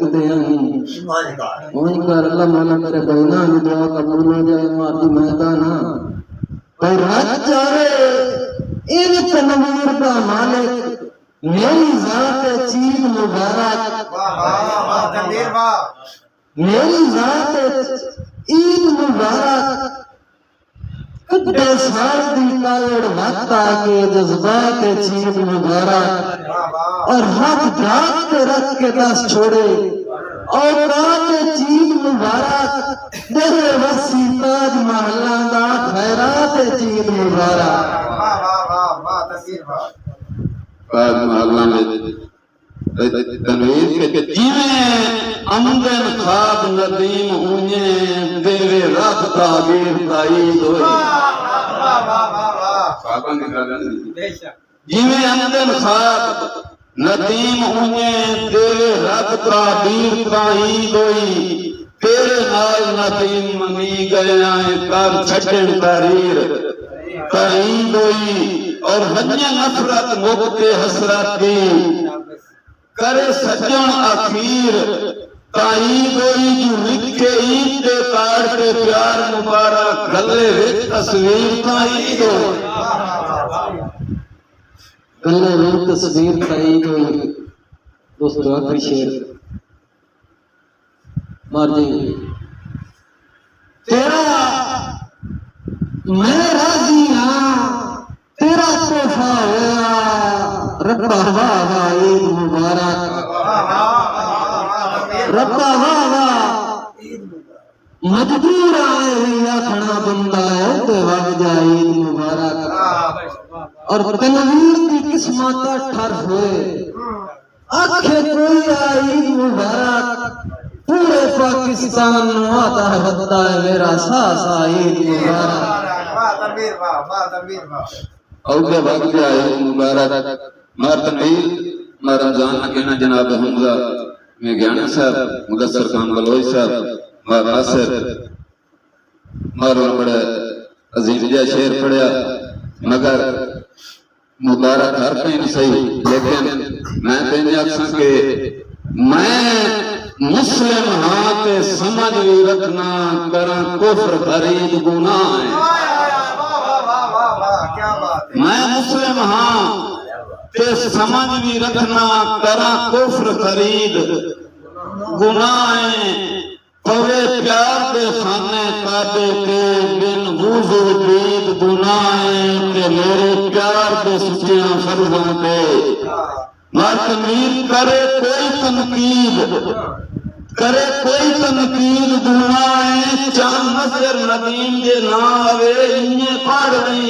لگتے ہیں وہیں کر اللہ مولا میرے بہنا کی دعا قبول ہو جائے ماتی میدانا اور رات چارے ان تنویر کا مالک میری ذات چیز مبارک میری ذات عید مبارک کتے سال دی کالڑ وقت آکے جذبات چیز مبارک اور ہاتھ جھاگ کے رکھ کے دس چھوڑے اوقات چیز مبارک تیرے وسی تاج محلہ دا خیرات چیز مبارک تاج محلہ میں تنویر کے جیویں امدن خواب ندیم اونجے دیوے رات تعبیر تائید ہوئی جیویں امدن خواب ندیم اونجے دیوے رات تعبیر تائید ہوئی تیرے نال ندیم منی گئے آئیں کار چھٹن تحریر تائید ہوئی اور ہنیا نفرت موقتے حسرت کی کرے سجن اخیر تائید ہوئی جو لکھے عید دے تار کے پیار مبارک گلے وچ تصویر تائید ہوئی گلے وچ تصویر تائید ہوئی دوستو آخری شعر مار جی تیرا میں راضی ہاں تیرا تحفہ ہوا ربا واہ واہ عید مبارک ربا واہ واہ مجبور آئے ہوئی آکھنا بندہ ہے تے وگ جا عید مبارک اور تنویر کی قسمت ٹھر ہوئے آنکھیں کوئی عید مبارک پورے پاکستان آتا ہے بتا ہے میرا ساسا عید مبارک اوگے وقت آئے مبارک مار تنویر مار رمضان کہنا جناب حمزہ میں گیانا صاحب مدثر خان بلوئی صاحب مار ناصر مار بڑا عظیم جا شعر پڑھیا مگر مبارک ہر کہیں صحیح لیکن میں پہنجا اکساں کہ میں مسلم ہاں تے سمجھ بھی رکھنا کرا کفر خرید گناہ ہے میں مسلم ہاں تے سمجھ بھی رکھنا کرا کفر خرید گناہ ہے پوے پیار دے خانے کعبے کے بن وضو دید گناہ ہے کہ میرے پیار دے سچیاں فرضوں پہ مار تنویر کرے کوئی تنقید گناہ ہے چاند نظر ندیم دے نہ آوے انہیں پڑھ رہی